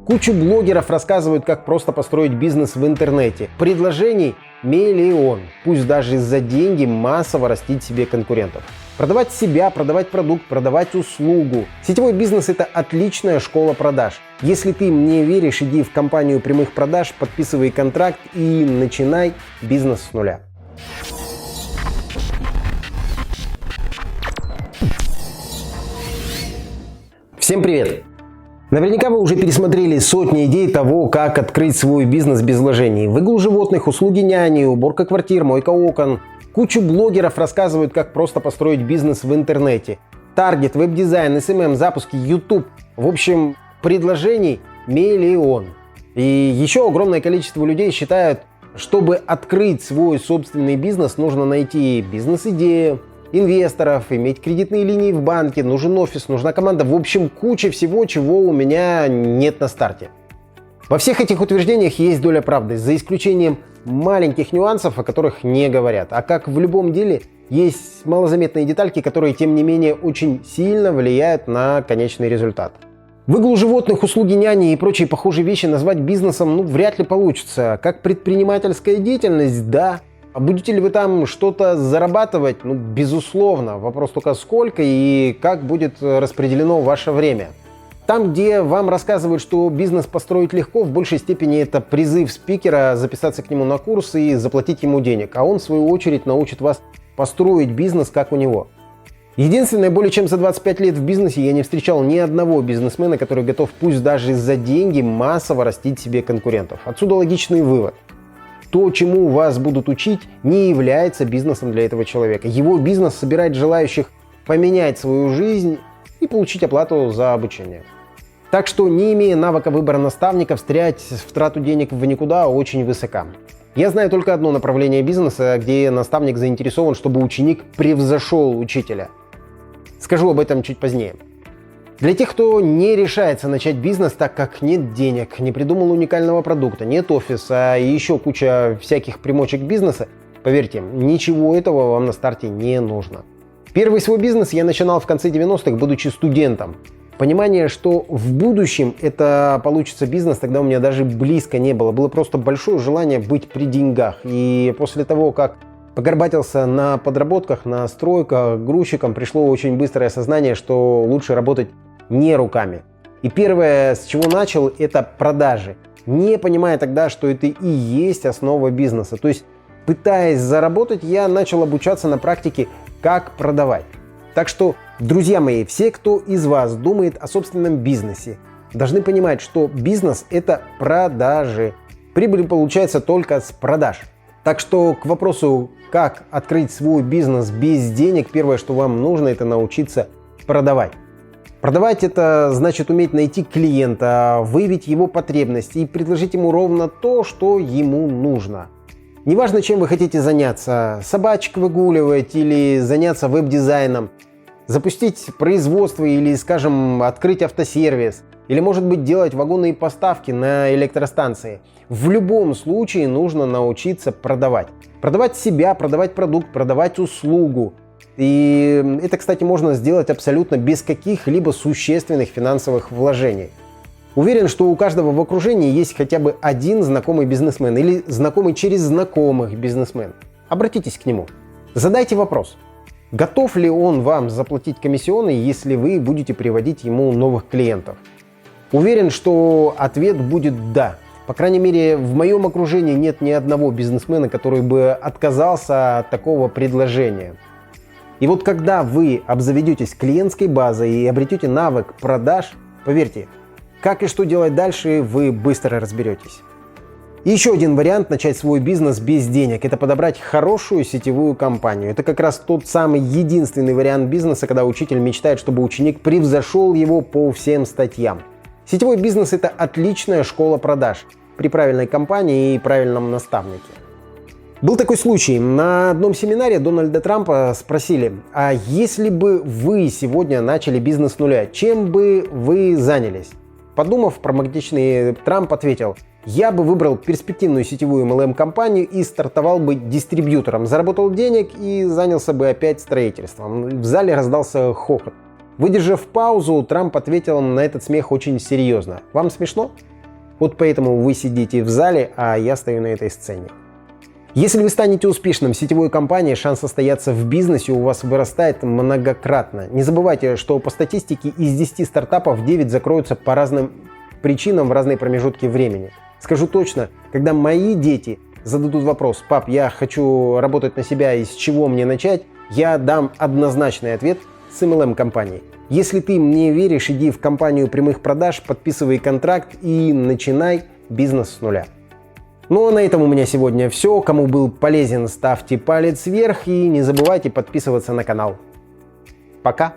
Кучу блогеров рассказывают, как просто построить бизнес в интернете. Предложений миллион. Пусть даже за деньги массово растить себе конкурентов. Продавать себя, продавать продукт, продавать услугу. Сетевой бизнес – это отличная школа продаж. Если ты мне веришь, иди в компанию прямых продаж, подписывай контракт и начинай бизнес с нуля. Всем привет! Наверняка вы уже пересмотрели сотни идей того, как открыть свой бизнес без вложений. Выгул животных, услуги няни, уборка квартир, мойка окон. Кучу блогеров рассказывают, как просто построить бизнес в интернете. Таргет, веб-дизайн, SMM, запуски, YouTube. В общем, предложений миллион. И еще огромное количество людей считают, чтобы открыть свой собственный бизнес, нужно найти бизнес-идею, инвесторов, иметь кредитные линии в банке, нужен офис, нужна команда. В общем, куча всего, чего у меня нет на старте. Во всех этих утверждениях есть доля правды, за исключением маленьких нюансов, о которых не говорят. А как в любом деле, есть малозаметные детальки, которые, тем не менее, очень сильно влияют на конечный результат. Выгул животных, услуги няни и прочие похожие вещи назвать бизнесом вряд ли получится. Как предпринимательская деятельность, да. А будете ли вы там что-то зарабатывать? Безусловно. Вопрос только сколько и как будет распределено ваше время. Там, где вам рассказывают, что бизнес построить легко, в большей степени это призыв спикера записаться к нему на курс и заплатить ему денег. А он, в свою очередь, научит вас построить бизнес, как у него. Единственное, более чем за 25 лет в бизнесе я не встречал ни одного бизнесмена, который готов, пусть даже за деньги, массово растить себе конкурентов. Отсюда логичный вывод. То, чему вас будут учить, не является бизнесом для этого человека. Его бизнес собирает желающих поменять свою жизнь и получить оплату за обучение. Так что, не имея навыка выбора наставника, встрять в трату денег в никуда очень высока. Я знаю только одно направление бизнеса, где наставник заинтересован, чтобы ученик превзошел учителя. Скажу об этом чуть позднее. Для тех, кто не решается начать бизнес, так как нет денег, не придумал уникального продукта, нет офиса и еще куча всяких примочек бизнеса, поверьте, ничего этого вам на старте не нужно. Первый свой бизнес я начинал в конце 90-х, будучи студентом. Понимание, что в будущем это получится бизнес, тогда у меня даже близко не было. Было просто большое желание быть при деньгах. И после того, как погорбатился на подработках, на стройках, грузчиком, пришло очень быстрое осознание, что лучше работать не руками. И первое, с чего начал, это продажи. Не понимая тогда, что это и есть основа бизнеса. То есть, пытаясь заработать, я начал обучаться на практике, как продавать. Так что, друзья мои, все, кто из вас думает о собственном бизнесе, должны понимать, что бизнес – это продажи. Прибыль получается только с продаж. Так что к вопросу, как открыть свой бизнес без денег, первое, что вам нужно, это научиться продавать. Продавать – это значит уметь найти клиента, выявить его потребности и предложить ему ровно то, что ему нужно. Неважно, чем вы хотите заняться – собачек выгуливать или заняться веб-дизайном, запустить производство или, скажем, открыть автосервис, или, может быть, делать вагонные поставки на электростанции. В любом случае нужно научиться продавать. Продавать себя, продавать продукт, продавать услугу. И это, кстати, можно сделать абсолютно без каких-либо существенных финансовых вложений. Уверен, что у каждого в окружении есть хотя бы один знакомый бизнесмен или знакомый через знакомых бизнесмен. Обратитесь к нему. Задайте вопрос. Готов ли он вам заплатить комиссионы, если вы будете приводить ему новых клиентов? Уверен, что ответ будет «да». По крайней мере, в моем окружении нет ни одного бизнесмена, который бы отказался от такого предложения. И вот когда вы обзаведетесь клиентской базой и обретете навык продаж, поверьте, как и что делать дальше, вы быстро разберетесь. И еще один вариант начать свой бизнес без денег – это подобрать хорошую сетевую компанию. Это как раз тот самый единственный вариант бизнеса, когда учитель мечтает, чтобы ученик превзошел его по всем статьям. Сетевой бизнес – это отличная школа продаж при правильной компании и правильном наставнике. Был такой случай. На одном семинаре Дональда Трампа спросили, а если бы вы сегодня начали бизнес с нуля, чем бы вы занялись? Подумав, прагматичный Трамп ответил, я бы выбрал перспективную сетевую MLM-компанию и стартовал бы дистрибьютором, заработал денег и занялся бы опять строительством. В зале раздался хохот. Выдержав паузу, Трамп ответил на этот смех очень серьезно. Вам смешно? Вот поэтому вы сидите в зале, а я стою на этой сцене. Если вы станете успешным в сетевой компании, шанс состояться в бизнесе у вас вырастает многократно. Не забывайте, что по статистике из 10 стартапов 9 закроются по разным причинам в разные промежутки времени. Скажу точно, когда мои дети зададут вопрос: «Пап, я хочу работать на себя, и с чего мне начать?», я дам однозначный ответ: с MLM-компанией. Если ты мне веришь, иди в компанию прямых продаж, подписывай контракт и начинай бизнес с нуля. Ну а на этом у меня сегодня все. Кому был полезен, ставьте палец вверх и не забывайте подписываться на канал. Пока!